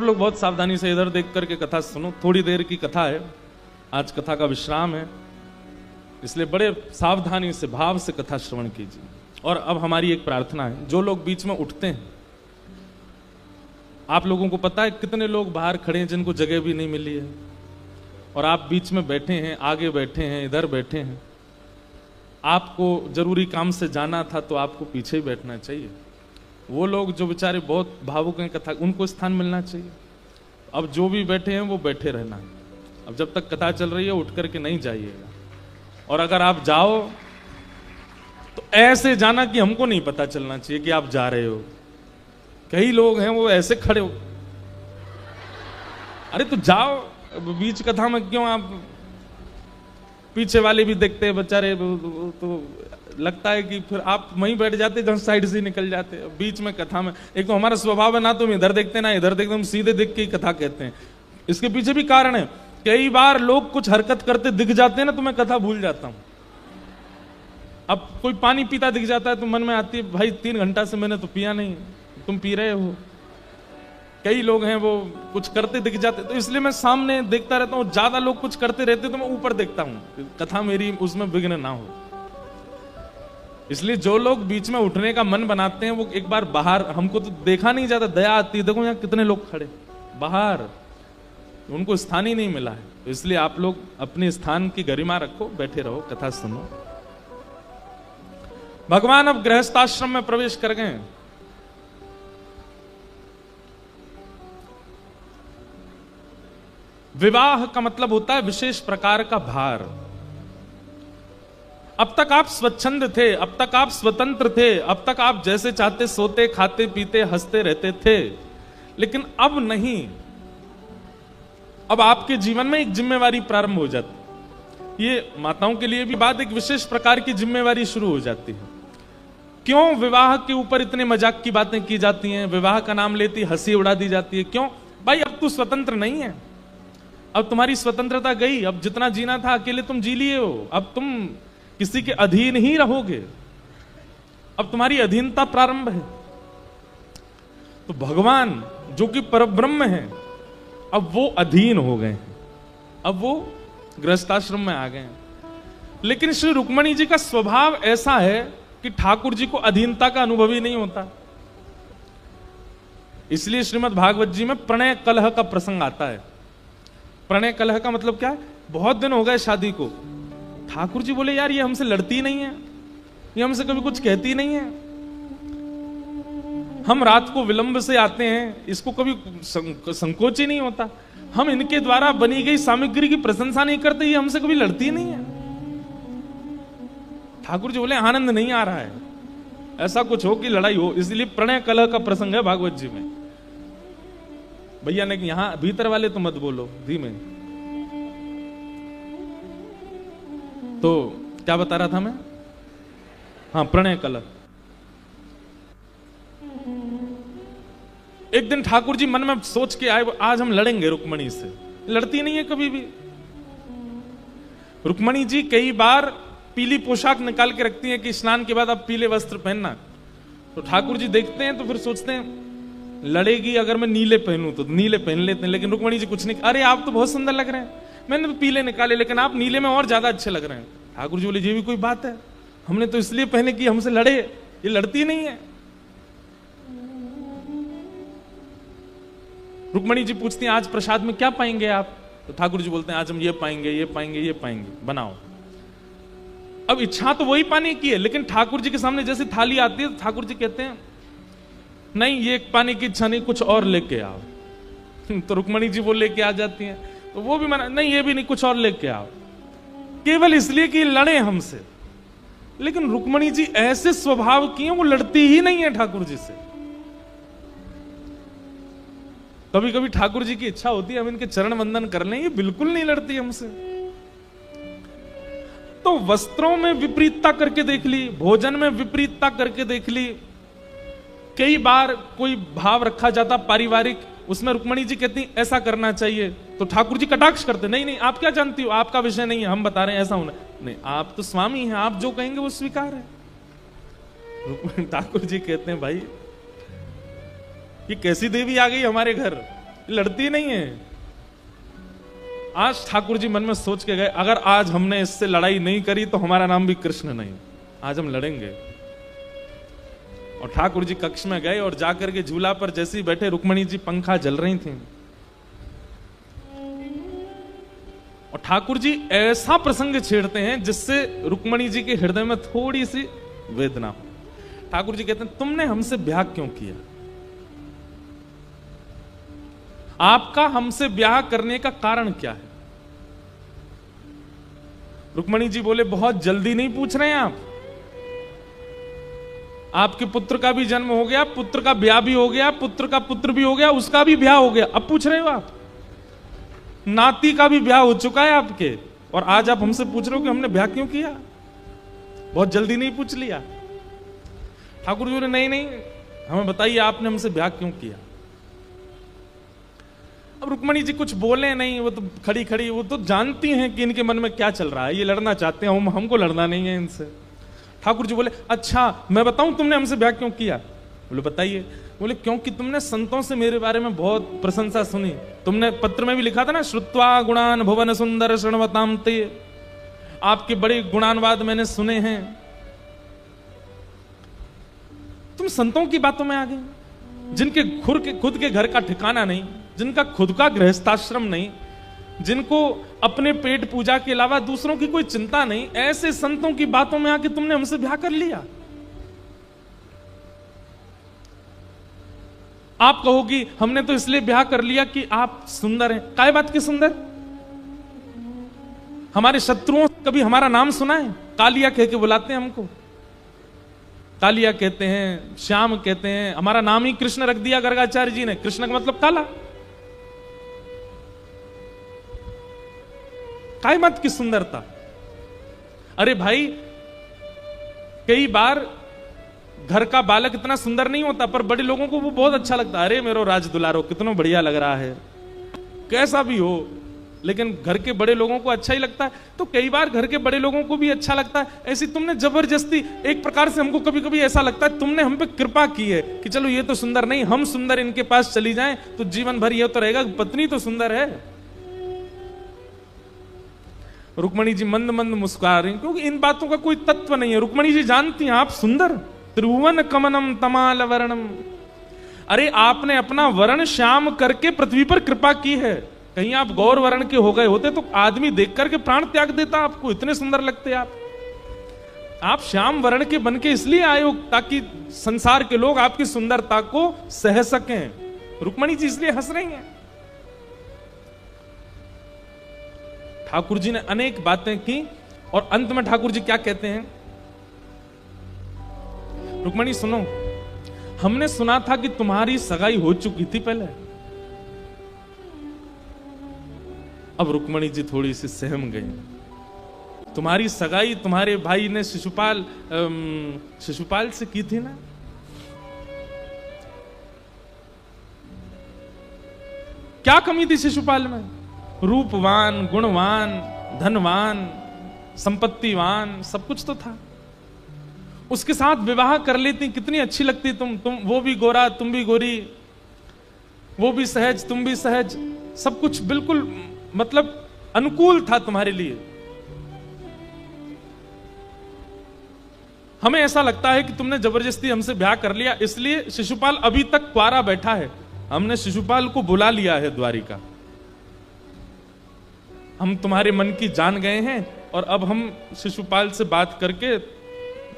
लोग बहुत सावधानी से इधर देख करके कथा सुनो। थोड़ी देर की कथा है, आज कथा का विश्राम है, इसलिए बड़े सावधानी से भाव से कथा श्रवण कीजिए। और अब हमारी एक प्रार्थना है, जो लोग बीच में उठते हैं, आप लोगों को पता है कितने लोग बाहर खड़े हैं जिनको जगह भी नहीं मिली है, और आप बीच में बैठे हैं, आगे बैठे हैं, इधर बैठे हैं। आपको जरूरी काम से जाना था तो आपको पीछे ही बैठना चाहिए। वो लोग जो बेचारे बहुत भावुक हैं कथा, उनको स्थान मिलना चाहिए। अब जो भी बैठे हैं वो बैठे रहना है। अब जब तक कथा चल रही है उठ करके नहीं जाइएगा, और अगर आप जाओ तो ऐसे जाना कि हमको नहीं पता चलना चाहिए कि आप जा रहे हो। कई लोग हैं वो ऐसे खड़े हो, अरे तो जाओ, बीच कथा में क्यों आप? पीछे वाले भी देखते हैं बेचारे, तो लगता है कि फिर आप वहीं बैठ जाते जहां साइड से निकल जाते। बीच में कथा में एक तो हमारा स्वभाव है, ना तुम इधर देखते ना इधर देखते, हम सीधे देख के ही कथा कहते हैं। इसके पीछे भी कारण है, कई बार लोग कुछ हरकत करते दिख जाते हैं ना तो मैं कथा भूल जाता हूं। अब कोई पानी पीता दिख जाता है तो मन में आती है, भाई 3 घंटा से मैंने तो पिया नहीं, तुम पी रहे हो। कई लोग हैं वो कुछ करते दिख जाते, तो इसलिए मैं सामने देखता रहता हूँ। ज्यादा लोग कुछ करते रहते तो मैं ऊपर देखता हूँ, कथा मेरी उसमें विघ्न ना हो। इसलिए जो लोग बीच में उठने का मन बनाते हैं वो एक बार बाहर, हमको तो देखा नहीं जाता, दया आती है, देखो यहाँ कितने लोग खड़े बाहर, उनको स्थान ही नहीं मिला है। तो इसलिए आप लोग अपने स्थान की गरिमा रखो, बैठे रहो, कथा सुनो। भगवान अब गृहस्थाश्रम में प्रवेश कर गए। विवाह का मतलब होता है विशेष प्रकार का भार। अब तक आप स्वच्छंद थे, अब तक आप स्वतंत्र थे, अब तक आप जैसे चाहते सोते, खाते, पीते, हंसते रहते थे, लेकिन अब नहीं। अब आपके जीवन में एक जिम्मेवारी प्रारंभ हो जाती। ये माताओं के लिए भी बात, एक विशेष प्रकार की जिम्मेवारी शुरू हो जाती है। क्यों विवाह के ऊपर इतने मजाक की बातें की जाती हैं, विवाह का नाम लेती हंसी उड़ा दी जाती है? क्यों भाई? अब तू स्वतंत्र नहीं है, अब तुम्हारी स्वतंत्रता गई। अब जितना जीना था अकेले तुम जी लिए हो, अब तुम किसी के अधीन ही रहोगे, अब तुम्हारी अधीनता प्रारंभ है। तो भगवान जो कि परब्रह्म है, अब वो अधीन हो गए हैं, अब वो गृहस्थाश्रम में आ गए हैं। लेकिन श्री रुक्मणी जी का स्वभाव ऐसा है कि ठाकुर जी को अधीनता का अनुभव ही नहीं होता। इसलिए श्रीमद् भागवत जी में प्रणय कलह का प्रसंग आता है। प्रणय कलह का मतलब क्या है? बहुत दिन हो गए शादी को, ठाकुर जी बोले यार ये हमसे लड़ती नहीं है, ये हमसे कभी कुछ कहती नहीं है, हम रात को विलंब से आते हैं, इसको कभी संकोच ही नहीं होता, हम इनके द्वारा बनी गई सामग्री की प्रशंसा नहीं करते, ये हमसे कभी लड़ती नहीं है। ठाकुर जी बोले आनंद नहीं आ रहा है, ऐसा कुछ हो कि लड़ाई हो। इसलिए प्रणय कलह का प्रसंग है भागवत जी में। भैया ने यहां भीतर वाले तो मत बोलो, धीमे। तो क्या बता रहा था मैं? हाँ, प्रणय कलह। एक दिन ठाकुर जी मन में सोच के आए, आज हम लड़ेंगे रुक्मणी से। लड़ती नहीं है कभी भी रुक्मणी जी। कई बार पीली पोशाक निकाल के रखती हैं कि स्नान के बाद आप पीले वस्त्र पहनना। तो ठाकुर जी देखते हैं तो फिर सोचते हैं लड़ेगी अगर मैं नीले पहनूं तो नीले पहन लेते हैं। लेकिन रुक्मणी जी कुछ नहीं, अरे आप तो बहुत सुंदर लग रहे हैं, मैंने तो पीले निकाले लेकिन आप नीले में और ज्यादा अच्छे लग रहे हैं। ठाकुर जी बोले ये भी कोई बात है, हमने तो इसलिए पहने कि हमसे लड़े, ये लड़ती नहीं है। रुक्मणी जी पूछती हैं आज प्रसाद में क्या पाएंगे आप? तो ठाकुर जी बोलते हैं आज हम ये पाएंगे, ये पाएंगे, ये पाएंगे, बनाओ। अब इच्छा तो वही पाने की है, लेकिन ठाकुर जी के सामने जैसे थाली आती है तो ठाकुर जी कहते हैं नहीं ये पाने की इच्छा नहीं, कुछ और लेके आओ। तो रुक्मणी जी वो लेके आ जाती हैं, तो वो भी मना, नहीं ये भी नहीं, कुछ और लेके आओ, केवल इसलिए कि लड़े हमसे। लेकिन रुक्मणी जी ऐसे स्वभाव की हैं, वो लड़ती ही नहीं है ठाकुर जी से। कभी कभी ठाकुर जी की इच्छा होती है हम इनके चरण वंदन कर लें, ये बिल्कुल नहीं लड़ती हमसे। तो वस्त्रों में विपरीतता करके देख ली, भोजन में विपरीतता करके देख ली, कई बार कोई भाव रखा जाता पारिवारिक, उसमें रुक्मणी जी कहती ऐसा करना चाहिए, तो ठाकुर जी कटाक्ष करते, नहीं नहीं आप क्या जानती हो, आपका विषय नहीं है, हम बता रहे हैं ऐसा होना नहीं, आप तो स्वामी हैं, आप जो कहेंगे वो स्वीकार है। ठाकुर जी कहते हैं भाई ये कैसी देवी आ गई हमारे घर, लड़ती नहीं है। आज ठाकुर जी मन में सोच के गए, अगर आज हमने इससे लड़ाई नहीं करी तो हमारा नाम भी कृष्ण नहीं, आज हम लड़ेंगे। और ठाकुर जी कक्ष में गए और जाकर के झूला पर जैसे ही बैठे, रुक्मणी जी पंखा जल रही थी और ठाकुर जी ऐसा प्रसंग छेड़ते हैं जिससे रुक्मणी जी के हृदय में थोड़ी सी वेदना हो। ठाकुर जी कहते हैं, तुमने हमसे ब्याह क्यों किया? आपका हमसे ब्याह करने का कारण क्या है? रुक्मणी जी बोले, बहुत जल्दी नहीं पूछ रहे हैं आप? आपके पुत्र का भी जन्म हो गया, पुत्र का ब्याह भी हो गया, पुत्र का पुत्र भी हो गया, उसका भी ब्याह हो गया, अब पूछ रहे हो आप? नाती का भी ब्याह हो चुका है आपके, और आज आप हमसे पूछ रहे हो कि हमने ब्याह क्यों किया? बहुत जल्दी नहीं पूछ लिया? ठाकुर जी ने नहीं नहीं, हमें बताइए आपने हमसे ब्याह क्यों किया? अब रुक्मणी जी कुछ बोले नहीं, वो तो खड़ी खड़ी, वो तो जानती हैं कि इनके मन में क्या चल रहा है, ये लड़ना चाहते हैं, हमको लड़ना नहीं है इनसे। ठाकुर जी बोले, अच्छा मैं बताऊं तुमने हमसे ब्याह क्यों किया? बोले बताइए। बोले, क्योंकि तुमने संतों से मेरे बारे में बहुत प्रशंसा सुनी, तुमने पत्र में भी लिखा था ना, श्रुत्वा गुणान भुवन सुंदर शृण्वताम ते, आपके बड़े गुणानवाद मैंने सुने हैं। तुम संतों की बातों में आ गए, जिनके खुद के घर का ठिकाना नहीं, जिनका खुद का गृहस्थाश्रम नहीं, जिनको अपने पेट पूजा के अलावा दूसरों की कोई चिंता नहीं, ऐसे संतों की बातों में आके तुमने हमसे ब्याह कर लिया। आप कहोगी हमने तो इसलिए ब्याह कर लिया कि आप सुंदर हैं। काय बात के सुंदर? हमारे शत्रुओं कभी हमारा नाम सुना है? कालिया कह के बुलाते हैं हमको, कालिया कहते हैं, श्याम कहते हैं, हमारा नाम ही कृष्ण रख दिया गर्गाचार्य जी ने। कृष्ण का मतलब काला। काय मत की सुंदरता? अरे भाई, कई बार घर का बालक इतना सुंदर नहीं होता, पर बड़े लोगों को वो बहुत अच्छा लगता है। अरे मेरो राज दुलारो, कितना बढ़िया लग रहा है, कैसा भी हो, लेकिन घर के बड़े लोगों को अच्छा ही लगता है। तो कई बार घर के बड़े लोगों को भी अच्छा लगता है। ऐसी तुमने जबरदस्ती, एक प्रकार से हमको कभी कभी ऐसा लगता है तुमने हम पे कृपा की है कि चलो ये तो सुंदर नहीं, हम सुंदर इनके पास चली जाएं तो जीवन भर ये तो रहेगा, पत्नी तो सुंदर है। रुक्मणी जी मंद मंद मुस्कुरा रही, क्योंकि इन बातों का कोई तत्व नहीं है। रुक्मणी जी जानती हैं आप सुंदर, त्रिभुवन कमनम तमाल वर्णम। अरे आपने अपना वर्ण श्याम करके पृथ्वी पर कृपा की है। कहीं आप गौर वर्ण के हो गए होते तो आदमी देख करके प्राण त्याग देता आपको, इतने सुंदर लगते आप श्याम वर्ण के बन के इसलिए आए हो ताकि संसार के लोग आपकी सुंदरता को सह सकें। रुक्मणी जी इसलिए हंस रही हैं। ठाकुर जी ने अनेक बातें की और अंत में ठाकुर जी क्या कहते हैं? रुक्मणी सुनो, हमने सुना था कि तुम्हारी सगाई हो चुकी थी पहले। अब रुक्मणी जी थोड़ी सी सहम गई। तुम्हारी सगाई तुम्हारे भाई ने शिशुपाल से की थी ना? क्या कमी थी शिशुपाल में? रूपवान, गुणवान, धनवान, संपत्तिवान, सब कुछ तो था। उसके साथ विवाह कर लेती, कितनी अच्छी लगती तुम, वो भी गोरा, तुम भी गोरी, वो भी सहज, तुम भी सहज, सब कुछ बिल्कुल मतलब अनुकूल था तुम्हारे लिए। हमें ऐसा लगता है कि तुमने जबरदस्ती हमसे ब्याह कर लिया, इसलिए शिशुपाल अभी तक क्वारा बैठा है। हमने शिशुपाल को बुला लिया है द्वारिका। हम तुम्हारे मन की जान गए हैं और अब हम शिशुपाल से बात करके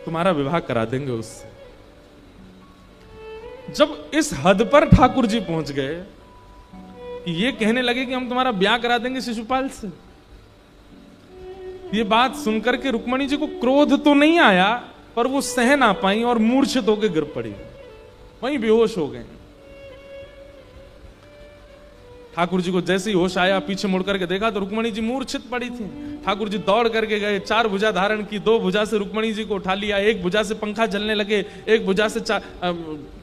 तुम्हारा विवाह करा देंगे उससे। जब इस हद पर ठाकुर जी पहुंच गए कि ये कहने लगे कि हम तुम्हारा ब्याह करा देंगे शिशुपाल से, ये बात सुनकर के रुक्मणी जी को क्रोध तो नहीं आया, पर वो सह ना पाई और मूर्छित होकर गिर पड़ी, वहीं बेहोश हो गए। ठाकुर जी को जैसे ही होश आया, पीछे मुड़ करके देखा तो रुक्मणी जी मूर्छित पड़ी थी। ठाकुर जी दौड़ करके गए, 4 भुजा धारण की, 2 भुजा से रुक्मणी जी को उठा लिया, 1 भुजा से पंखा चलने लगे, 1 भुजा से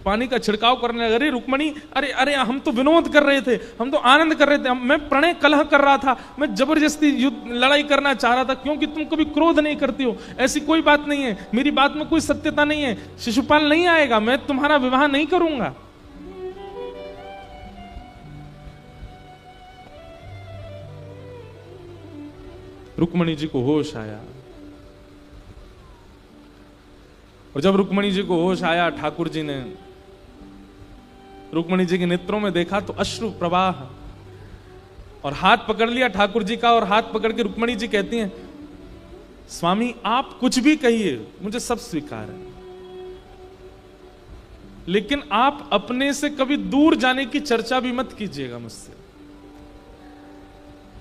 पानी का छिड़काव करने लगे। अरे रुक्मणी, अरे अरे हम तो विनोद कर रहे थे, हम तो आनंद कर रहे थे, मैं प्रणय कलह कर रहा था, मैं जबरदस्ती युद्ध लड़ाई करना चाह रहा था, क्योंकि तुम कभी क्रोध नहीं करती हो। ऐसी कोई बात नहीं है, मेरी बात में कोई सत्यता नहीं है, शिशुपाल नहीं आएगा, मैं तुम्हारा विवाह नहीं करूंगा। रुक्मणी जी को होश आया, और जब रुक्मणी जी को होश आया, ठाकुर जी ने रुक्मणी जी के नेत्रों में देखा तो अश्रु प्रवाह, और हाथ पकड़ लिया ठाकुर जी का, और हाथ पकड़ के रुक्मणी जी कहती हैं, स्वामी आप कुछ भी कहिए, मुझे सब स्वीकार है, लेकिन आप अपने से कभी दूर जाने की चर्चा भी मत कीजिएगा मुझसे।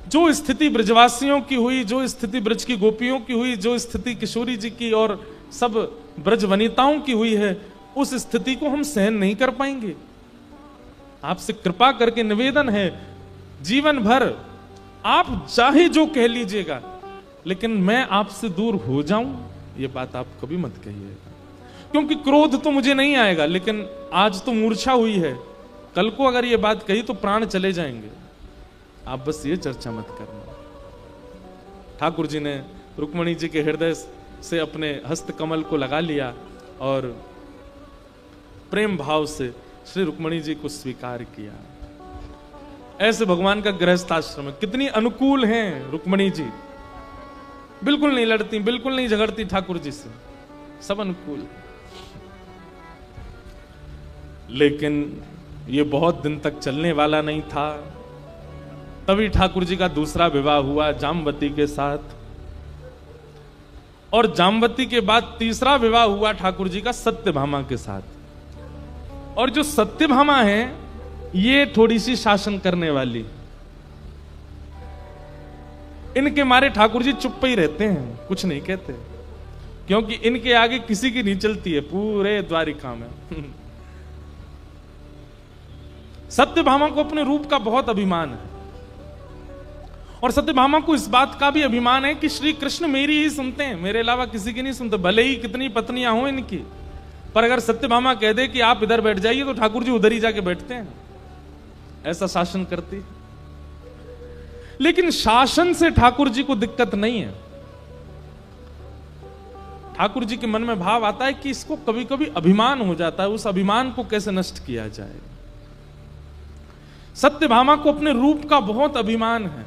जो स्थिति ब्रजवासियों की हुई, जो स्थिति ब्रज की गोपियों की हुई, जो स्थिति किशोरी जी की और सब ब्रज वनिताओं की हुई है, उस स्थिति को हम सहन नहीं कर पाएंगे। आपसे कृपा करके निवेदन है, जीवन भर आप चाहे जो कह लीजिएगा, लेकिन मैं आपसे दूर हो जाऊं, ये बात आप कभी मत कहिएगा। क्योंकि क्रोध तो मुझे नहीं आएगा, लेकिन आज तो मूर्छा हुई है, कल को अगर ये बात कही तो प्राण चले जाएंगे। आप बस ये चर्चा मत करना। ठाकुर जी ने रुक्मणी जी के हृदय से अपने हस्त कमल को लगा लिया और प्रेम भाव से श्री रुक्मणी जी को स्वीकार किया। ऐसे भगवान का गृहस्थाश्रम है। कितनी अनुकूल हैं रुक्मणी जी, बिल्कुल नहीं लड़ती, बिल्कुल नहीं झगड़ती ठाकुर जी से, सब अनुकूल। लेकिन ये बहुत दिन तक चलने वाला नहीं था। तभी ठाकुर जी का दूसरा विवाह हुआ जामवती के साथ, और जामवती के बाद तीसरा विवाह हुआ ठाकुर जी का सत्यभामा के साथ। और जो सत्यभामा है, ये थोड़ी सी शासन करने वाली, इनके मारे ठाकुर जी चुप ही रहते हैं, कुछ नहीं कहते, क्योंकि इनके आगे किसी की नहीं चलती है पूरे द्वारिका में। सत्यभामा को अपने रूप का बहुत अभिमान है, और सत्यभामा को इस बात का भी अभिमान है कि श्री कृष्ण मेरी ही सुनते हैं, मेरे अलावा किसी की नहीं सुनते, भले ही कितनी पत्नियां हो इनकी। पर अगर सत्यभामा कह दे कि आप इधर बैठ जाइए, तो ठाकुर जी उधर ही जाके बैठते हैं, ऐसा शासन करती। लेकिन शासन से ठाकुर जी को दिक्कत नहीं है। ठाकुर जी के मन में भाव आता है कि इसको कभी कभी अभिमान हो जाता है, उस अभिमान को कैसे नष्ट किया जाए। सत्यभामा को अपने रूप का बहुत अभिमान है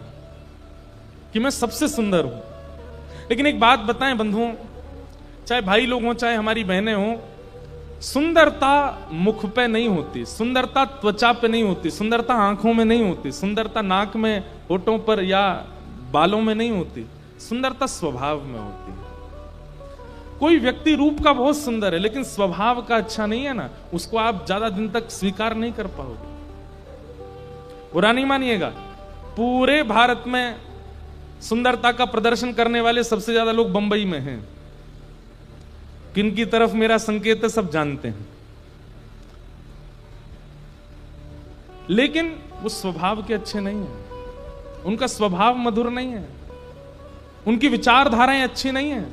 कि मैं सबसे सुंदर हूं। लेकिन एक बात बताएं बंधुओं, चाहे भाई लोग हों चाहे हमारी बहनें हों, सुंदरता मुख पे नहीं होती, सुंदरता त्वचा पे नहीं होती, सुंदरता आंखों में नहीं होती, सुंदरता नाक में, होठों पर या बालों में नहीं होती, सुंदरता स्वभाव में होती है। कोई व्यक्ति रूप का बहुत सुंदर है, लेकिन स्वभाव का अच्छा नहीं है ना, उसको आप ज्यादा दिन तक स्वीकार नहीं कर पाओगे। बुरा नहीं मानिएगा, पूरे भारत में सुंदरता का प्रदर्शन करने वाले सबसे ज्यादा लोग बंबई में हैं। किनकी तरफ मेरा संकेत है सब जानते हैं, लेकिन वो स्वभाव के अच्छे नहीं है, उनका स्वभाव मधुर नहीं है, उनकी विचारधाराएं अच्छी नहीं है,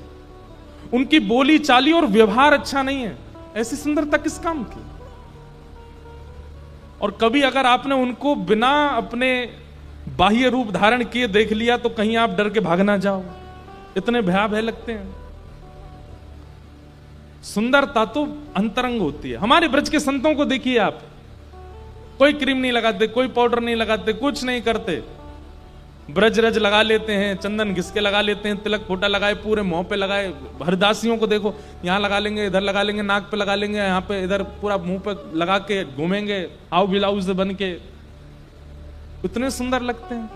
उनकी बोली चाली और व्यवहार अच्छा नहीं है। ऐसी सुंदरता किस काम की? और कभी अगर आपने उनको बिना अपने बाह्य रूप धारण किए देख लिया, तो कहीं आप डर के भाग ना जाओ, इतने भयावह लगते हैं। सुंदरता तो अंतरंग होती है। हमारे ब्रज के संतों को देखिए आप, कोई क्रीम नहीं लगाते, कोई पाउडर नहीं लगाते, कुछ नहीं करते, ब्रज रज लगा लेते हैं, चंदन घिसके लगा लेते हैं, तिलक फोटा लगाए, पूरे मुंह पे लगाए। हरदासियों को देखो, यहां लगा लेंगे, इधर लगा लेंगे, नाक पे लगा लेंगे, यहाँ पे इधर पूरा मुंह पे लगा के घूमेंगे, हाउ ब्लाउज बन के, इतने सुंदर लगते हैं।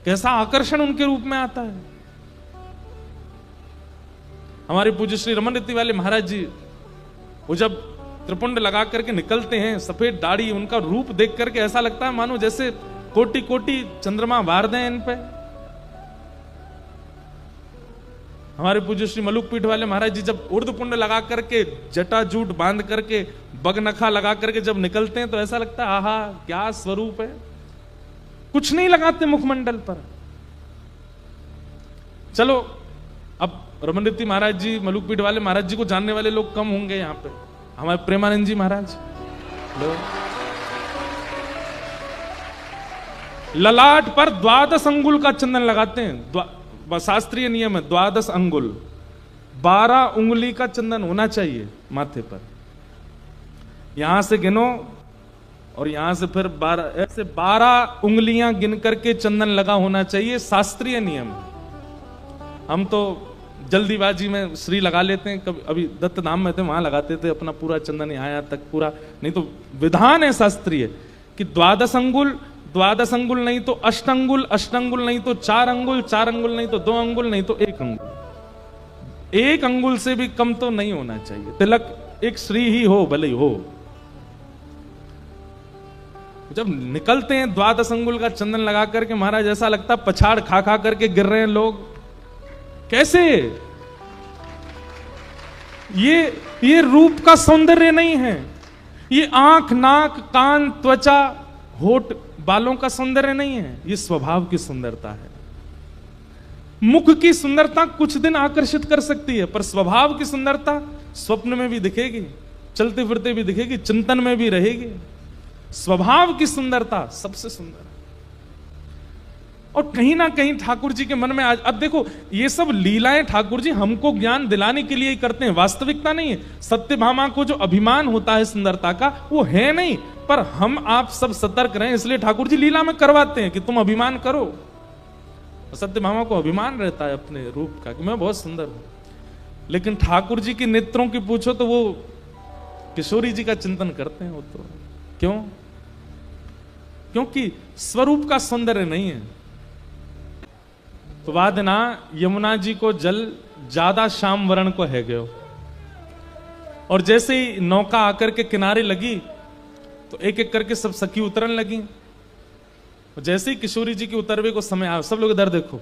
कैसा आकर्षण उनके रूप में आता है। हमारे पूज्य श्री रमन रीति वाले महाराज जी, वो जब त्रिपुंड लगा करके निकलते हैं, सफेद दाढ़ी, उनका रूप देख करके ऐसा लगता है मानो जैसे कोटि कोटि चंद्रमा वार दें इन पे। हमारे पूज्य श्री मलुक पीठ वाले महाराज जी जब उर्दपुंड लगा करके, जटा जूट बांध करके, बगनखा लगा करके जब निकलते हैं, तो ऐसा लगता है आहा क्या स्वरूप है। कुछ नहीं लगाते मुखमंडल पर। चलो अब रमन रीति महाराज जी, मलुक पीठ वाले महाराज जी को जानने वाले लोग कम होंगे यहाँ पे। हमारे प्रेमानंद जी महाराज ललाट पर 12 अंगुल का चंदन लगाते हैं। शास्त्रीय नियम है 12 अंगुल, 12 उंगली का चंदन होना चाहिए माथे पर। यहां से गिनो और यहां से फिर 12, ऐसे 12 उंगलियां गिन करके चंदन लगा होना चाहिए, शास्त्रीय नियम है। हम तो जल्दीबाजी में श्री लगा लेते हैं, कभी अभी दत्त धाम में थे वहां लगाते थे अपना पूरा चंदन आया तक पूरा, नहीं तो विधान है शास्त्रीय कि 12 अंगुल नहीं तो 8 अंगुल, 8 अंगुल नहीं तो 4 अंगुल, 4 अंगुल नहीं तो 2 अंगुल, नहीं तो 1 अंगुल। 1 अंगुल से भी कम तो नहीं होना चाहिए। तिलक एक श्री ही हो भले ही हो। जब निकलते हैं 12 अंगुल का चंदन लगा करके महाराज ऐसा लगता पछाड़ खा खा करके गिर रहे हैं लोग। कैसे? ये रूप का सौंदर्य नहीं है, ये आंख, नाक, कान, त्वचा, होठ, बालों का सौंदर्य नहीं है, ये स्वभाव की सुंदरता है। मुख की सुंदरता कुछ दिन आकर्षित कर सकती है, पर स्वभाव की सुंदरता स्वप्न में भी दिखेगी, चलते फिरते भी दिखेगी, चिंतन में भी रहेगी। स्वभाव की सुंदरता सबसे सुंदर है। और कहीं ना कहीं ठाकुर जी के मन में आज, अब देखो ये सब लीलाएं ठाकुर जी हमको ज्ञान दिलाने के लिए ही करते हैं, वास्तविकता नहीं है। सत्यभामा को जो अभिमान होता है सुंदरता का वो है नहीं, पर हम आप सब सतर्क रहें इसलिए ठाकुर जी लीला में करवाते हैं कि तुम अभिमान करो। सत्यभामा को अभिमान रहता है अपने रूप का कि मैं बहुत सुंदर हूं, लेकिन ठाकुर जी के नेत्रों की पूछो तो वो किशोरी जी का चिंतन करते हैं। वो तो क्यों? क्योंकि स्वरूप का सौंदर्य नहीं है। तो वादना यमुना जी को जल ज्यादा श्याम वर्ण को है गयो, और जैसे ही नौका आकर के किनारे लगी तो एक एक करके सब सखी उतरन लगी। जैसे ही किशोरी जी के उतरवे को समय आया, सब लोग इधर देखो,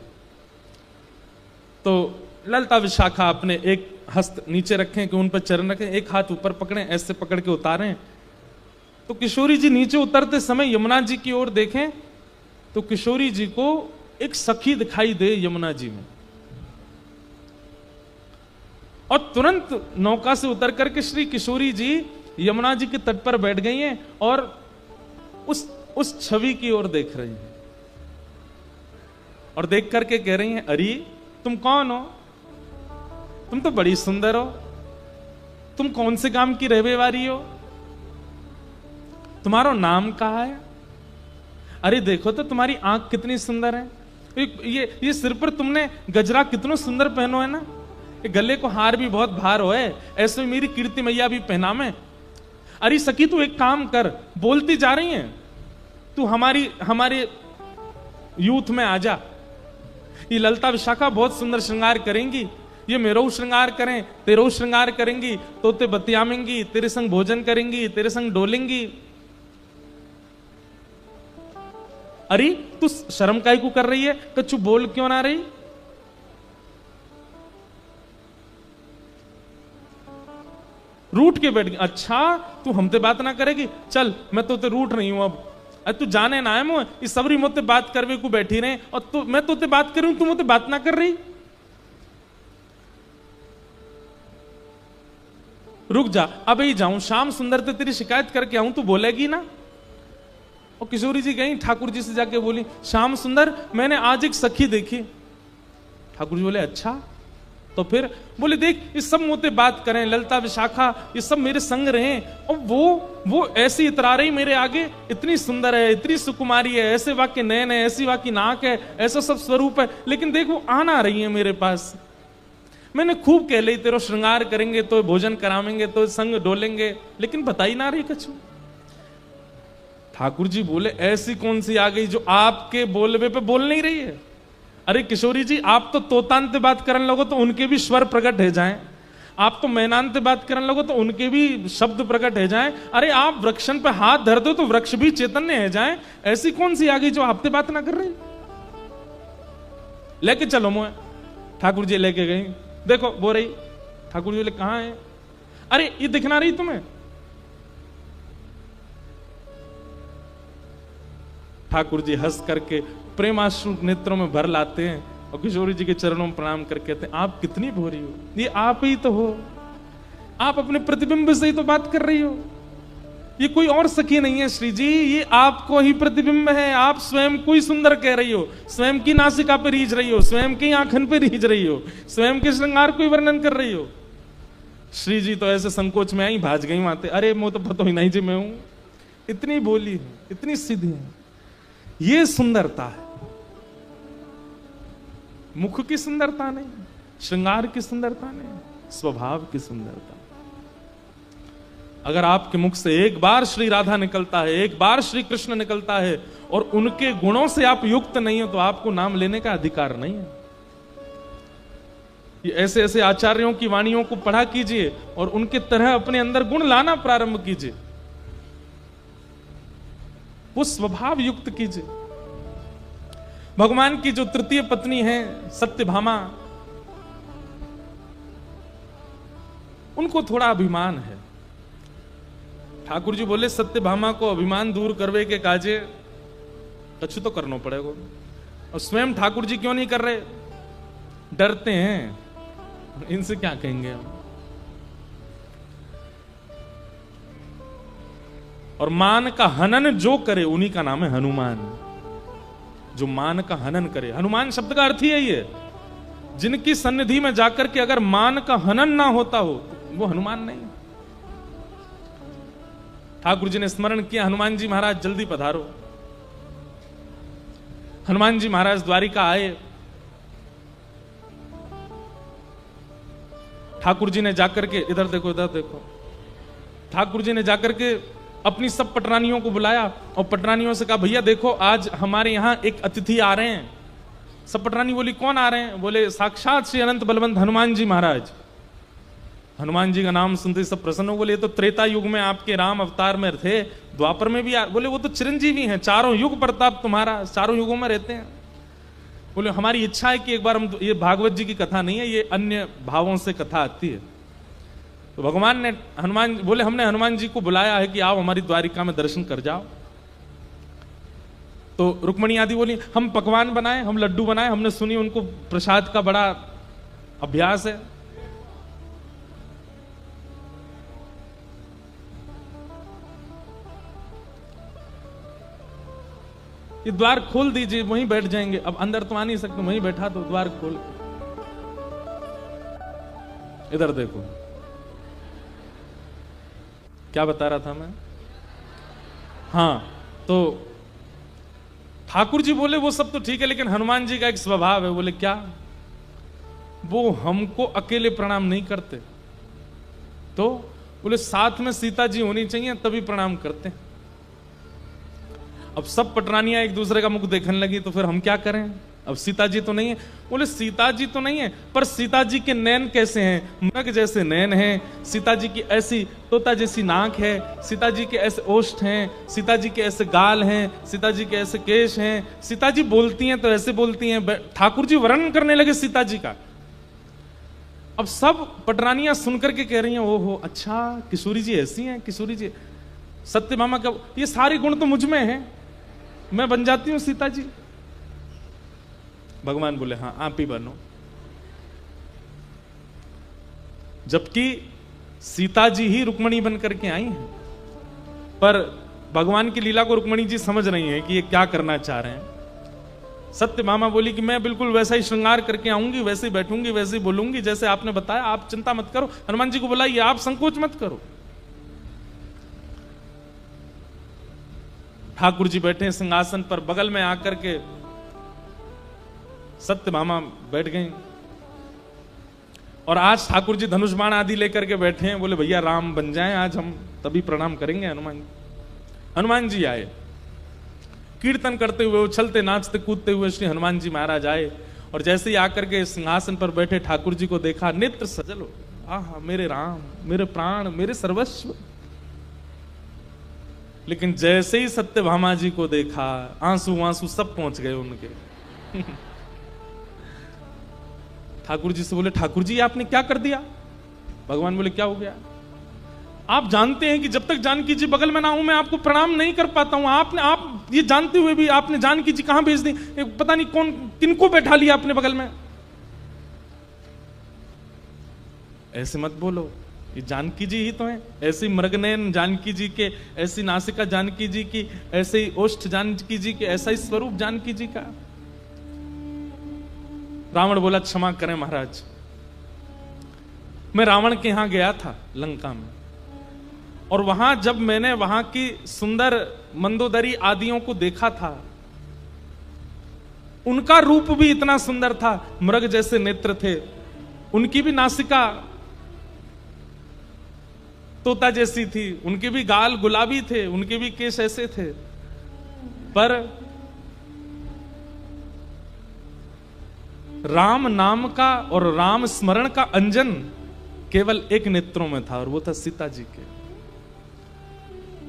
तो ललता विशाखा अपने एक हस्त नीचे रखें कि उन पर चरण रखें, एक हाथ ऊपर पकड़ें, ऐसे पकड़ के उतारें। तो किशोरी जी नीचे उतरते समय यमुना जी की ओर देखें तो किशोरी जी को एक सखी दिखाई दे यमुना जी में, और तुरंत नौका से उतर करके श्री किशोरी जी यमुना जी के तट पर बैठ गई हैं और उस छवि की ओर देख रही हैं, और देख करके कह रही हैं, अरे तुम कौन हो? तुम तो बड़ी सुंदर हो, तुम कौन से गांव की रहने वाली हो? तुम्हारा नाम कहाँ है? अरे देखो तो तुम्हारी आंख कितनी सुंदर है, ये सिर पर तुमने गजरा कितना सुंदर पहनो है ना, ये गले को हार भी बहुत भार हो है, ऐसे में मेरी कीर्ति मैया भी पहना में। अरे सखी तू एक काम कर, बोलती जा रही है, तू हमारे यूथ में आ जा। ये ललता विशाखा बहुत सुंदर श्रृंगार करेंगी, ये मेरो श्रृंगार करें, तेरो श्रृंगार करेंगी, तो ते बतियामेंगी, तेरे संग भोजन करेंगी, तेरे संग डोलेंगी। अरे तू शर्म काहे को कर रही है? कछु बोल क्यों ना रही? रूठ के बैठ गई। अच्छा तू हमसे बात ना करेगी, चल मैं तो ते रूठ नहीं हूं अब। अरे तू जाने ना है मुझे, इस सबरी मुझसे बात करवे को बैठी रहे, और तू मैं तो बात कर रही हूं, तू मुझसे बात ना कर रही। रुक जा, अब ही जाऊं, श्याम सुंदर ते तेरी शिकायत करके आऊं, तू बोलेगी ना? और किशोरी जी गई ठाकुर जी से जाके बोली, श्याम सुंदर मैंने आज एक सखी देखी। ठाकुर जी बोले अच्छा, तो फिर बोले देख ये सब मुझसे बात करें, ललता विशाखा ये सब मेरे संग रहे, और वो ऐसी इतरा रही मेरे आगे, इतनी सुंदर है, इतनी सुकुमारी है, ऐसे वाक्य नयन है, ऐसी वाक्य नाक है, ऐसा सब स्वरूप है, लेकिन देख वो आ ना रही है मेरे पास। मैंने खूब कह ली तेरा श्रृंगार करेंगे, तो भोजन करावेंगे, तो संग डोलेंगे, लेकिन बताई ना रही कछु। ठाकुर जी बोले ऐसी कौन सी आ गई जो आपके बोलवे पे बोल नहीं रही है? अरे किशोरी जी आप तो तोतांत बात करने लगो तो उनके भी स्वर प्रकट हो जाएं, आप तो मैनांत बात करने लगो तो उनके भी शब्द प्रकट हो जाएं, अरे आप वृक्षन पे हाथ धर दो तो वृक्ष भी चैतन्य हो जाएं। ऐसी कौन सी आ गई जो आपसे बात ना कर रही? लेके चलो मुझे। ठाकुर जी लेके गई, देखो वो रही। ठाकुर जी बोले कहां है? अरे ये दिखना रही तुम्हें? ठाकुर जी हंस करके प्रेमाश्रु नेत्रों में भर लाते हैं और किशोरी जी के चरणों में प्रणाम करके कहते हैं आप कितनी भोरी हो, ये आप ही तो हो, आप अपने प्रतिबिंब से ही तो बात कर रही हो, ये कोई और सखी नहीं है श्री जी, ये आपको ही प्रतिबिंब है, आप स्वयं को ही सुंदर कह रही हो, स्वयं की नासिका पे रीझ रही हो, स्वयं की आंखन पे रीझ रही हो, स्वयं के श्रृंगार को ही वर्णन कर रही हो। श्री जी तो ऐसे संकोच में आई, भाज गई माते, अरे मुझे तो पता ही नहीं जी मैं हूं, इतनी बोली है, इतनी सीधी है, ये सुंदरता है। मुख की सुंदरता नहीं, श्रृंगार की सुंदरता नहीं, स्वभाव की सुंदरता। अगर आपके मुख से एक बार श्री राधा निकलता है, एक बार श्री कृष्ण निकलता है और उनके गुणों से आप युक्त नहीं हो, तो आपको नाम लेने का अधिकार नहीं है। ये ऐसे ऐसे आचार्यों की वाणियों को पढ़ा कीजिए और उनके तरह अपने अंदर गुण लाना प्रारंभ कीजिए, वो स्वभाव युक्त कीजिए। भगवान की जो तृतीय पत्नी है सत्यभामा, उनको थोड़ा अभिमान है। ठाकुर जी बोले सत्यभामा को अभिमान दूर करवे के काजे कछु तो करना पड़ेगा। और स्वयं ठाकुर जी क्यों नहीं कर रहे? डरते हैं, इनसे क्या कहेंगे हम। और मान का हनन जो करे उन्हीं का नाम है हनुमान। जो मान का हनन करे, हनुमान शब्द का अर्थ ही है ये, जिनकी सन्निधि में जाकर के अगर मान का हनन ना होता हो वो हनुमान नहीं। ठाकुर जी ने स्मरण किया, हनुमान जी महाराज जल्दी पधारो। हनुमान जी महाराज द्वारिका आए। ठाकुर जी ने जाकर के, इधर देखो इधर देखो, ठाकुर जी ने जाकर के अपनी सब पटरानियों को बुलाया और पटरानियों से कहा भैया देखो आज हमारे यहां एक अतिथि आ रहे हैं। सब पटरानी बोली कौन आ रहे हैं? बोले साक्षात श्री अनंत बलवंत हनुमान जी महाराज। हनुमान जी का नाम सुनते सब प्रसन्न हो, बोले ये तो त्रेता युग में आपके राम अवतार में थे, द्वापर में भी बोले वो तो चिरंजीवी हैं, चारों युग प्रताप तुम्हारा, चारों युगों में रहते हैं। बोले हमारी इच्छा है कि एक बार हम, ये भागवत जी की कथा नहीं है, ये अन्य भावों से कथा आती है। तो भगवान ने हनुमान बोले हमने हनुमान जी को बुलाया है कि आओ हमारी द्वारिका में दर्शन कर जाओ। तो रुक्मणी आदि बोली हम पकवान बनाए, हम लड्डू बनाए, हमने सुनी उनको प्रसाद का बड़ा अभ्यास है। ये द्वार खोल दीजिए, वहीं बैठ जाएंगे। अब अंदर तो आ नहीं सकते, वहीं बैठा दो, द्वार खोल। इधर देखो, क्या बता रहा था मैं? हाँ, तो ठाकुर जी बोले वो सब तो ठीक है, लेकिन हनुमान जी का एक स्वभाव है। बोले क्या? वो हमको अकेले प्रणाम नहीं करते। तो बोले साथ में सीता जी होनी चाहिए तभी प्रणाम करते हैं। अब सब पटरानियां एक दूसरे का मुख देखने लगी, तो फिर हम क्या करें? अब सीता जी तो नहीं है। बोले सीता जी तो नहीं है, पर सीता जी के नैन कैसे हैं? मृग जैसे नैन हैं, सीता जी की ऐसी तोता जैसी नाक है, सीता जी के ऐसे ओष्ठ हैं, सीता जी के ऐसे गाल हैं, सीता जी के ऐसे केश हैं, सीता जी बोलती हैं तो ऐसे बोलती हैं। ठाकुर जी वर्णन करने लगे सीता जी का। अब सब पटरानियां सुनकर के कह रही हैं ओहो अच्छा किशोरी जी ऐसी हैं, किशोरी जी सत्यभामा का ये सारे गुण तो मुझ में हैं, मैं बन जाती हूं सीता जी। भगवान बोले हाँ आप ही बनो। जबकि सीता जी ही रुक्मणी बन करके आई हैं, पर भगवान की लीला को रुक्मणी जी समझ रही हैं कि ये क्या करना चाह रहे हैं। सत्यभामा बोली कि मैं बिल्कुल वैसा ही श्रृंगार करके आऊंगी, वैसे ही बैठूंगी, वैसे ही बोलूंगी जैसे आपने बताया, आप चिंता मत करो। हनुमान जी को बुलाइए, आप संकोच मत करो। ठाकुर जी बैठे सिंहासन पर, बगल में आकर के सत्यभामा बैठ गई। और आज ठाकुर जी धनुष बाण आदि लेकर के बैठे हैं। बोले भैया राम बन जाएं आज हम, तभी प्रणाम करेंगे हनुमान जी। हनुमान जी आए, कीर्तन करते हुए, उछलते नाचते कूदते हुए श्री हनुमान जी महाराज आए। और जैसे ही आकर के सिंहासन पर बैठे ठाकुर जी को देखा, नेत्र सजल हो, आहा मेरे राम, मेरे प्राण, मेरे सर्वस्व। लेकिन जैसे ही सत्यभामा जी को देखा, आंसू आंसू सब पहुंच गए उनके। ठाकुर जी से बोले ठाकुर जी आपने क्या कर दिया? भगवान बोले क्या हो गया? आप जानते हैं कि जब तक जानकी जी बगल में ना हूं मैं आपको प्रणाम नहीं कर पाता हूं। आप ये जानते हुए भी आपने जानकी जी कहां भेज दी, पता नहीं कौन किनको बैठा लिया अपने बगल में। ऐसे मत बोलो, ये जानकी जी ही तो हैं। ऐसी मृगनयन जानकी जी के, ऐसी नासिका जानकी जी की, ऐसे ही ओष्ठ जानकी जी के, ऐसा ही स्वरूप जानकी जी का। रावण बोला क्षमा करें महाराज, मैं रावण के यहां गया था लंका में, और वहां जब मैंने वहां की सुंदर मंदोदरी आदियों को देखा था, उनका रूप भी इतना सुंदर था, मृग जैसे नेत्र थे, उनकी भी नासिका तोता जैसी थी, उनके भी गाल गुलाबी थे, उनके भी केश ऐसे थे, पर राम नाम का और राम स्मरण का अंजन केवल एक नेत्रों में था, और वो था सीता जी के।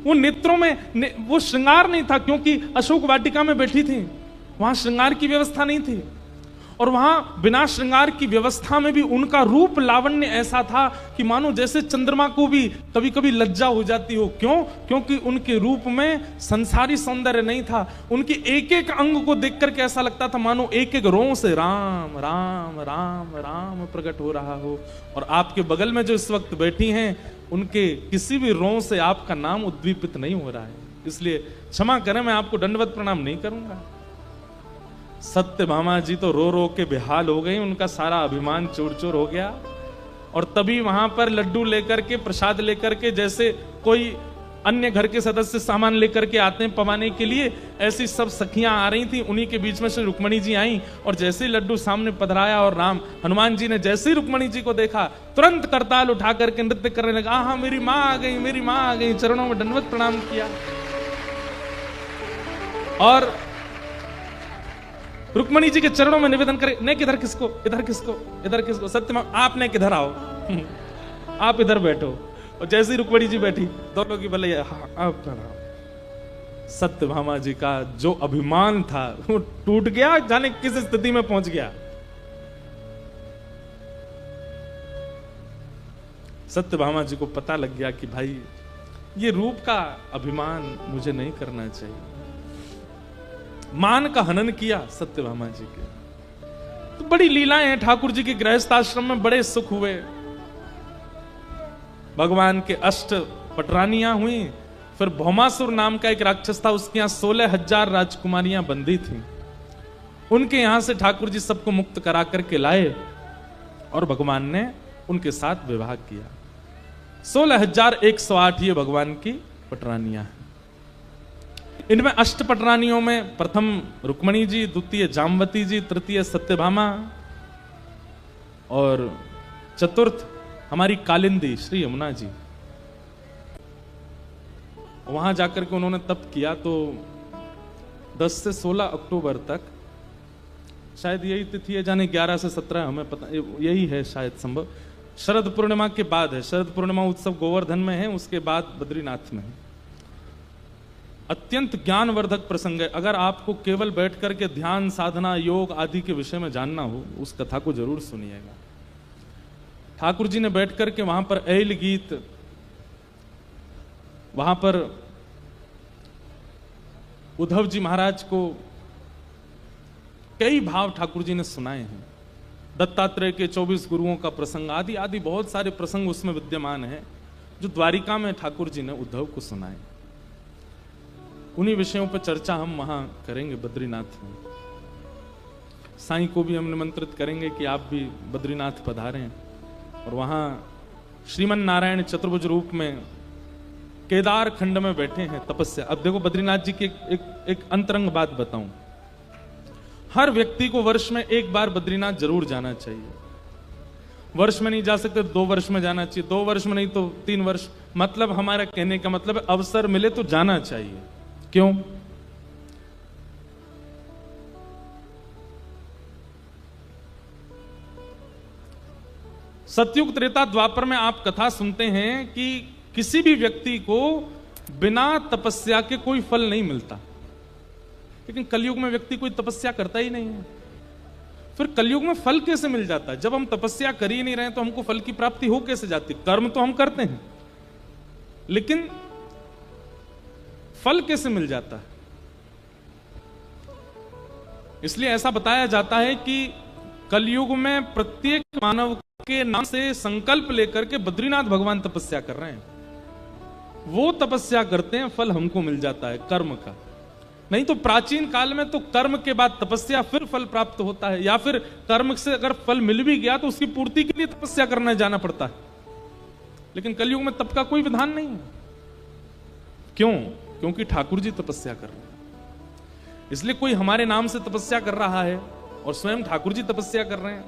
वो नेत्रों में वो श्रृंगार नहीं था, क्योंकि अशोक वाटिका में बैठी थी, वहां श्रृंगार की व्यवस्था नहीं थी, और वहां बिना श्रृंगार की व्यवस्था में भी उनका रूप लावण्य ऐसा था कि मानो जैसे चंद्रमा को भी कभी कभी लज्जा हो जाती हो। क्यों? क्योंकि उनके रूप में संसारी सौंदर्य नहीं था। उनके एक एक अंग को देख करके ऐसा लगता था मानो एक एक रों से राम राम राम राम प्रकट हो रहा हो। और आपके बगल में जो इस वक्त बैठी हैं, उनके किसी भी रों से आपका नाम उद्दीपित नहीं हो रहा है। इसलिए क्षमा करें, मैं आपको दंडवत प्रणाम नहीं करूंगा। सत्यभामा जी तो रो रो के बेहाल हो गई, उनका सारा अभिमान चूर चूर हो गया। और तभी वहां पर लड्डू लेकर के, प्रसाद लेकर के, जैसे कोई अन्य घर के सदस्य सामान लेकर के आते हैं पवाने के लिए, ऐसी सब सखियां आ रही थी। उन्हीं के बीच में से रुक्मणी जी आई, और जैसे ही लड्डू सामने पधराया और राम हनुमान जी ने जैसे ही रुक्मणी जी को देखा, तुरंत करताल उठा करके नृत्य करने लगा। हाँ, मेरी माँ आ गई, मेरी माँ आ गई, चरणों में दंडवत प्रणाम किया। और रुक्मणी जी के चरणों में निवेदन करे, ने किधर किसको, इधर किसको, इधर किसको, सत्यभामा आपने किधर आओ, आप इधर बैठो। और जैसे ही रुक्मणी जी बैठी, दोनों की भले आप सत्यभामा जी का जो अभिमान था वो टूट गया, जाने किस स्थिति में पहुंच गया। सत्यभामा जी को पता लग गया कि भाई ये रूप का अभिमान मुझे नहीं करना चाहिए। मान का हनन किया सत्यभामा जी के। तो बड़ी लीलाएं हैं ठाकुर जी के गृहस्थ आश्रम में, बड़े सुख हुए। भगवान के 8 पटरानियां हुई, फिर भौमासुर नाम का एक राक्षस था, उसके यहां 16,000 राजकुमारियां बंदी थी। उनके यहां से ठाकुर जी सबको मुक्त करा करके लाए, और भगवान ने उनके साथ विवाह किया। 16,108 ये भगवान की पटरानियां हैं। इनमें 8 पटरानियों में प्रथम रुक्मणी जी, द्वितीय जामवती जी, तृतीय सत्यभामा, और चतुर्थ हमारी कालिंदी श्री यमुना जी। वहां जाकर के उन्होंने तप किया। तो 10 से 16 अक्टूबर तक, शायद यही तिथि है, जाने 11 से 17, हमें पता, यही है शायद संभव। शरद पूर्णिमा के बाद है, शरद पूर्णिमा उत्सव गोवर्धन में है, उसके बाद बद्रीनाथ में है। अत्यंत ज्ञानवर्धक प्रसंग है। अगर आपको केवल बैठ करके ध्यान, साधना, योग आदि के विषय में जानना हो, उस कथा को जरूर सुनिएगा। ठाकुर जी ने बैठ करके वहां पर ऐल गीत, वहां पर उद्धव जी महाराज को कई भाव ठाकुर जी ने सुनाए हैं। दत्तात्रेय के 24 गुरुओं का प्रसंग आदि आदि बहुत सारे प्रसंग उसमें विद्यमान है, जो द्वारिका में ठाकुर जी ने उद्धव को सुनाए। उन्हीं विषयों पर चर्चा हम वहां करेंगे बद्रीनाथ में। साईं को भी हम निमंत्रित करेंगे कि आप भी बद्रीनाथ पधारें, और वहां श्रीमन नारायण चतुर्भुज रूप में केदार खंड में बैठे हैं तपस्या। अब देखो बद्रीनाथ जी की एक अंतरंग बात बताऊं। हर व्यक्ति को वर्ष में एक बार बद्रीनाथ जरूर जाना चाहिए। वर्ष में नहीं जा सकते 2 वर्ष में जाना चाहिए, 2 वर्ष में नहीं तो 3 वर्ष। मतलब हमारा कहने का मतलब है अवसर मिले तो जाना चाहिए। क्यों? सतयुग त्रेता द्वापर में आप कथा सुनते हैं कि किसी भी व्यक्ति को बिना तपस्या के कोई फल नहीं मिलता, लेकिन कलयुग में व्यक्ति कोई तपस्या करता ही नहीं है। फिर कलयुग में फल कैसे मिल जाता है? जब हम तपस्या कर ही नहीं रहे तो हमको फल की प्राप्ति हो कैसे जाती? कर्म तो हम करते हैं, लेकिन फल कैसे मिल जाता है? इसलिए ऐसा बताया जाता है कि कलयुग में प्रत्येक मानव के नाम से संकल्प लेकर के बद्रीनाथ भगवान तपस्या कर रहे हैं। वो तपस्या करते हैं, फल हमको मिल जाता है कर्म का। नहीं तो प्राचीन काल में तो कर्म के बाद तपस्या, फिर फल प्राप्त होता है, या फिर कर्म से अगर फल मिल भी गया तो उसकी पूर्ति के लिए तपस्या करने जाना पड़ता है। लेकिन कलयुग में तप का कोई विधान नहीं है। क्यों? क्योंकि ठाकुर जी तपस्या कर रहे हैं। इसलिए कोई हमारे नाम से तपस्या कर रहा है और स्वयं ठाकुर जी तपस्या कर रहे हैं,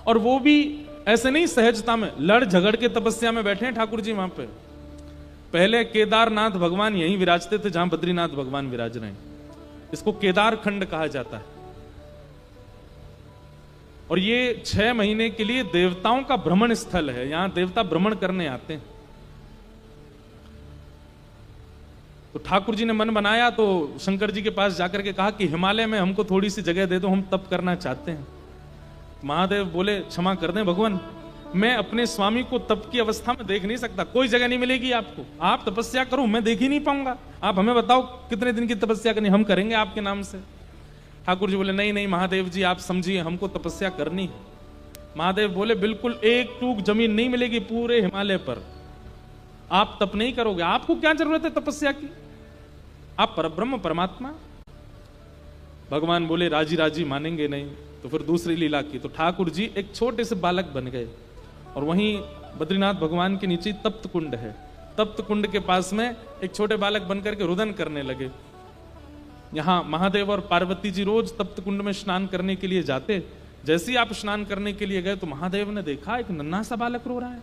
और वो भी ऐसे नहीं सहजता में, लड़ झगड़ के तपस्या में बैठे हैं ठाकुर जी वहां पे। पहले केदारनाथ भगवान यहीं विराजते थे जहां बद्रीनाथ भगवान विराज रहे हैं। इसको केदार खंड कहा जाता है। और ये 6 महीने के लिए देवताओं का भ्रमण स्थल है, यहां देवता भ्रमण करने आते हैं। तो ठाकुर जी ने मन बनाया तो शंकर जी के पास जाकर के कहा कि हिमालय में हमको थोड़ी सी जगह दे दो, हम तप करना चाहते हैं। महादेव बोले क्षमा कर दें भगवान, मैं अपने स्वामी को तप की अवस्था में देख नहीं सकता, कोई जगह नहीं मिलेगी आपको, आप तपस्या करो, मैं देख ही नहीं पाऊंगा। आप हमें बताओ कितने दिन की तपस्या करनी, हम करेंगे आपके नाम से। ठाकुर जी बोले नहीं नहीं महादेव जी आप समझिए, हमको तपस्या करनी है। महादेव बोले बिल्कुल एक टूक जमीन नहीं मिलेगी पूरे हिमालय पर, आप तप नहीं करोगे, आपको क्या जरूरत है तपस्या की, आप परब्रह्म परमात्मा। भगवान बोले राजी राजी मानेंगे नहीं। तो फिर दूसरी लीला की, तो ठाकुर जी एक छोटे से बालक बन गए और वहीं बद्रीनाथ भगवान के नीचे तप्त कुंड है, तप्त कुंड के पास में एक छोटे बालक बनकर के रुदन करने लगे। यहां महादेव और पार्वती जी रोज तप्त कुंड में स्नान करने के लिए जाते। जैसे ही आप स्नान करने के लिए गए तो महादेव ने देखा एक नन्हा सा बालक रो रहा है।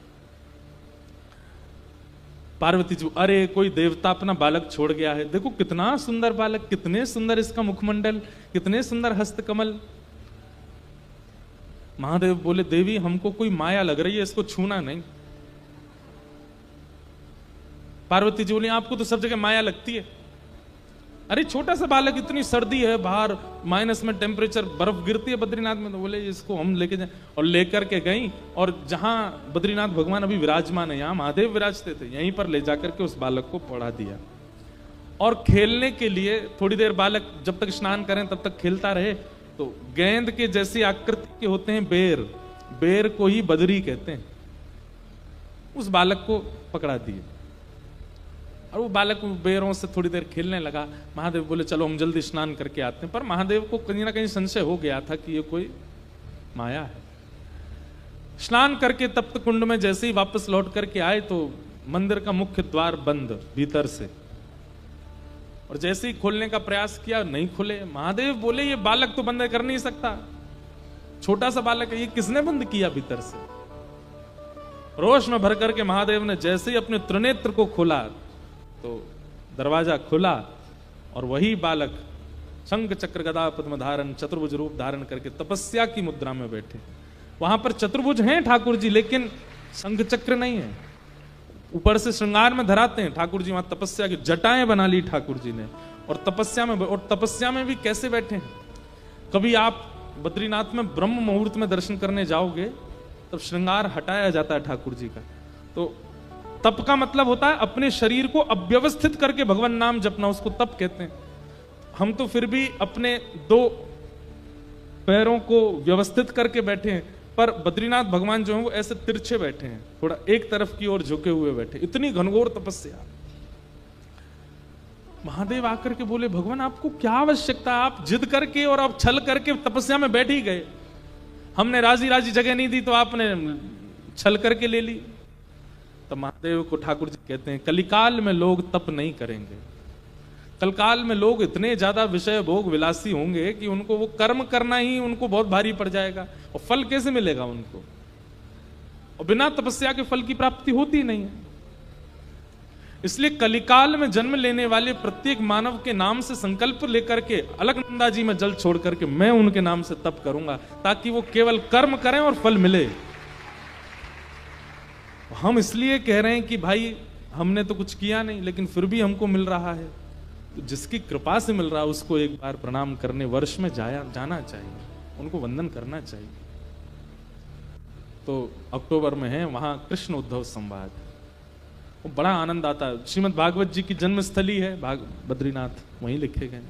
पार्वती जी अरे कोई देवता अपना बालक छोड़ गया है, देखो कितना सुंदर बालक, कितने सुंदर इसका मुखमंडल, कितने सुंदर हस्तकमल। महादेव बोले देवी हमको कोई माया लग रही है, इसको छूना नहीं। पार्वती जी बोली आपको तो सब जगह माया लगती है, अरे छोटा सा बालक, इतनी सर्दी है बाहर, माइनस में टेम्परेचर, बर्फ गिरती है बद्रीनाथ में। तो बोले इसको हम लेके जाए, और लेकर के गई, और जहां बद्रीनाथ भगवान अभी विराजमान है, यहां महादेव विराजते थे, यहीं पर ले जाकर के उस बालक को पढ़ा दिया। और खेलने के लिए थोड़ी देर बालक जब तक स्नान करें तब तक खेलता रहे। तो गेंद के जैसी आकृति के होते हैं बेर, बेर को ही बदरी कहते हैं, उस बालक को पकड़ा दिए और वो बालक बेरों से थोड़ी देर खेलने लगा। महादेव बोले चलो हम जल्दी स्नान करके आते हैं, पर महादेव को कहीं ना कहीं संशय हो गया था कि ये कोई माया है। स्नान करके तप्त कुंड में जैसे ही वापस लौट करके आए तो मंदिर का मुख्य द्वार बंद भीतर से, और जैसे ही खोलने का प्रयास किया नहीं खुले। महादेव बोले ये बालक तो बंद कर नहीं सकता, छोटा सा बालक है, ये किसने बंद किया भीतर से। रोष में भर करके महादेव ने जैसे ही अपने त्रिनेत्र को खोला तो दरवाजा खुला और वही बालक शंख चक्र गदा पद्म धारण चतुर्भुज रूप धारण करके तपस्या की मुद्रा में बैठे। वहां पर चतुर्भुज हैं ठाकुर जी, लेकिन शंख चक्र नहीं है, ऊपर से श्रृंगार में धराते हैं ठाकुर जी। वहां तपस्या की जटाएं बना ली ठाकुर जी ने, और तपस्या में भी कैसे बैठे हैं। कभी आप बद्रीनाथ में ब्रह्म मुहूर्त में दर्शन करने जाओगे तब श्रृंगार हटाया जाता है ठाकुर जी का। तो तप का मतलब होता है अपने शरीर को अव्यवस्थित करके भगवान नाम जपना, उसको तप कहते हैं। हम तो फिर भी अपने 2 पैरों को व्यवस्थित करके बैठे हैं, पर बद्रीनाथ भगवान जो है वो ऐसे तिरछे बैठे हैं, थोड़ा एक तरफ की ओर झुके हुए बैठे, इतनी घनघोर तपस्या। महादेव आकर के बोले भगवान आपको क्या आवश्यकता, आप जिद करके और आप छल करके तपस्या में बैठ ही गए, हमने राजी राजी जगह नहीं दी तो आपने छल करके ले ली। तो महादेव को ठाकुर जी कहते हैं कलिकाल में लोग तप नहीं करेंगे, कलकाल में लोग इतने ज्यादा विषय भोग विलासी होंगे कि उनको वो कर्म करना ही उनको बहुत भारी पड़ जाएगा, और फल कैसे मिलेगा उनको, और बिना तपस्या के फल की प्राप्ति होती नहीं है। इसलिए कलिकाल में जन्म लेने वाले प्रत्येक मानव के नाम से संकल्प लेकर के अलकनंदा जी में जल छोड़ करके मैं उनके नाम से तप करूंगा, ताकि वो केवल कर्म करें और फल मिले। हम इसलिए कह रहे हैं कि भाई हमने तो कुछ किया नहीं लेकिन फिर भी हमको मिल रहा है, तो जिसकी कृपा से मिल रहा है उसको एक बार प्रणाम करने वर्ष में जाना चाहिए, उनको वंदन करना चाहिए। तो अक्टूबर में है वहां कृष्ण उद्धव संवाद, वो बड़ा आनंद आता है। श्रीमद् भागवत जी की जन्मस्थली है बद्रीनाथ, वहीं लिखे गए,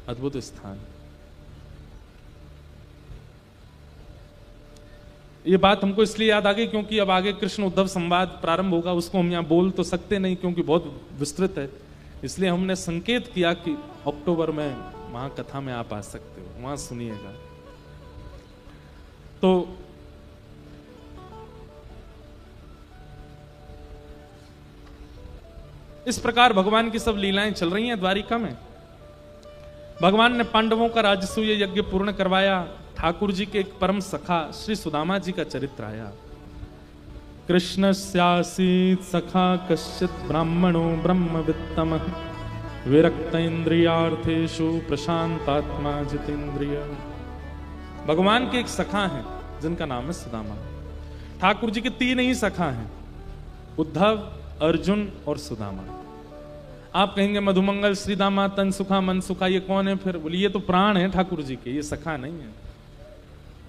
अद्भुत स्थान। ये बात हमको इसलिए याद आ गई क्योंकि अब आगे कृष्ण उद्धव संवाद प्रारंभ होगा, उसको हम यहाँ बोल तो सकते नहीं क्योंकि बहुत विस्तृत है, इसलिए हमने संकेत किया कि अक्टूबर में वहां कथा में आप आ सकते हो, वहां सुनिएगा। तो इस प्रकार भगवान की सब लीलाएं चल रही हैं द्वारिका में। भगवान ने पांडवों का राजसूय यज्ञ पूर्ण करवाया। ठाकुर जी के एक परम सखा श्री सुदामा जी का चरित्र आया। कृष्णस्यासीत् सखा कश्चित् ब्राह्मणो ब्रह्मवित्तम विरक्त इंद्रियार्थेषु प्रशांतात्मा जितेंद्रिय। भगवान के एक सखा हैं जिनका नाम है सुदामा। ठाकुर जी के 3 ही सखा हैं, उद्धव, अर्जुन और सुदामा। आप कहेंगे मधुमंगल, श्रीदामा, तनसुखा, मनसुखा, ये कौन है? फिर बोलिए ये तो प्राण है ठाकुर जी के, ये सखा नहीं है।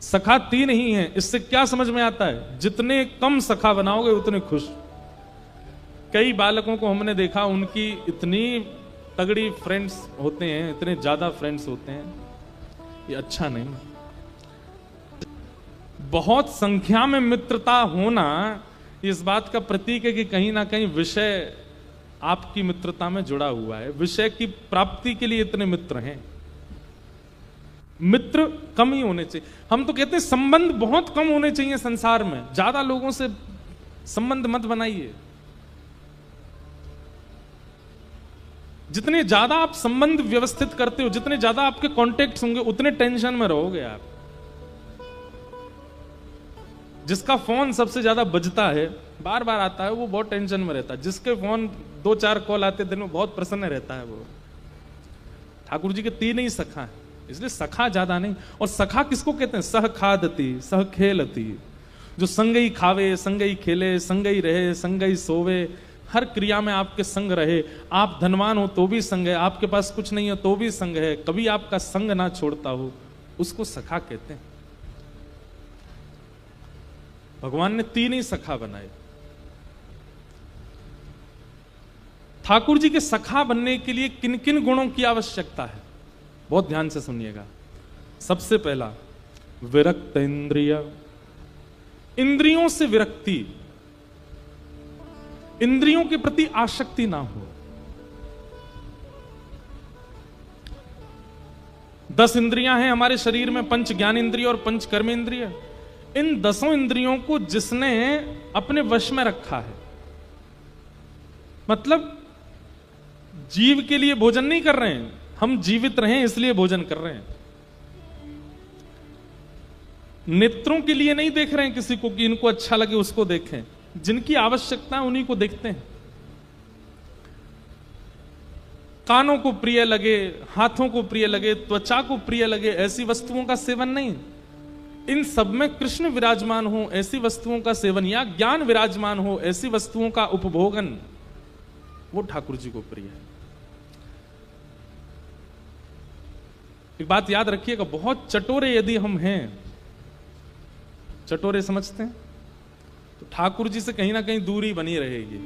सखा 3 ही हैं। इससे क्या समझ में आता है? जितने कम सखा बनाओगे उतने खुश। कई बालकों को हमने देखा, उनकी इतनी तगड़ी फ्रेंड्स होते हैं, इतने ज्यादा फ्रेंड्स होते हैं, ये अच्छा नहीं। बहुत संख्या में मित्रता होना इस बात का प्रतीक है कि कहीं ना कहीं विषय आपकी मित्रता में जुड़ा हुआ है। विषय की प्राप्ति के लिए इतने मित्र हैं। मित्र कम ही होने चाहिए। हम तो कहते हैं संबंध बहुत कम होने चाहिए संसार में। ज्यादा लोगों से संबंध मत बनाइए। जितने ज्यादा आप संबंध व्यवस्थित करते हो, जितने ज्यादा आपके कॉन्टेक्ट्स होंगे, उतने टेंशन में रहोगे आप। जिसका फोन सबसे ज्यादा बजता है, बार बार आता है, वो बहुत टेंशन में रहता है। जिसके फोन 2-4 कॉल आते दिन में बहुत प्रसन्न रहता है वो। ठाकुर जी के 3 ही सखा है, इसलिए सखा ज्यादा नहीं। और सखा किसको कहते हैं? सह खादती सह खेलती, जो संगई खावे, संगई खेले, संगई रहे, संगई सोवे, हर क्रिया में आपके संग रहे। आप धनवान हो तो भी संग है, आपके पास कुछ नहीं हो तो भी संग है, कभी आपका संग ना छोड़ता हो, उसको सखा कहते हैं। भगवान ने 3 ही सखा बनाए। ठाकुर जी के सखा बनने के लिए किन किन गुणों की आवश्यकता है? बहुत ध्यान से सुनिएगा। सबसे पहला, विरक्त इंद्रिय, इंद्रियों से विरक्ति, इंद्रियों के प्रति आसक्ति ना हो। 10 इंद्रियां हैं हमारे शरीर में, 5 ज्ञान इंद्रिय और 5 कर्म इंद्रिय। इन 10 इंद्रियों को जिसने अपने वश में रखा है, मतलब जीव के लिए भोजन नहीं कर रहे हैं, हम जीवित रहें इसलिए भोजन कर रहे हैं। नेत्रों के लिए नहीं देख रहे हैं किसी को कि इनको अच्छा लगे उसको देखें, जिनकी आवश्यकता है उन्हीं को देखते हैं। कानों को प्रिय लगे, हाथों को प्रिय लगे, त्वचा को प्रिय लगे, ऐसी वस्तुओं का सेवन नहीं। इन सब में कृष्ण विराजमान हो ऐसी वस्तुओं का सेवन, या ज्ञान विराजमान हो ऐसी वस्तुओं का उपभोगन, वो ठाकुर जी को प्रिय है। एक बात याद रखिएगा, बहुत चटोरे यदि हम हैं, चटोरे समझते हैं, तो ठाकुर जी से कहीं ना कहीं दूरी बनी रहेगी।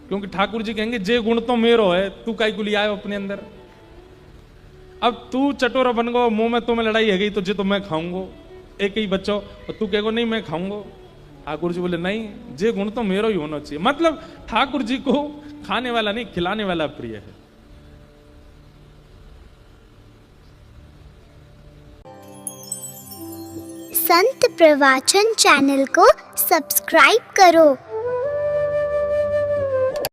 क्योंकि ठाकुर जी कहेंगे जे गुण तो मेरो है, तू काई को लिया है अपने अंदर। अब तू चटोरा बन गो, मुंह में तो में लड़ाई है गई, तो जे तो मैं खाऊंगो, एक ही बच्चों, और तू कहेगो नहीं मैं खाऊंगो। ठाकुर जी बोले नहीं, जे गुण तो मेरो ही होना चाहिए। मतलब ठाकुर जी को खाने वाला नहीं, खिलाने वाला प्रिय है। संत प्रवचन चैनल को सब्सक्राइब करो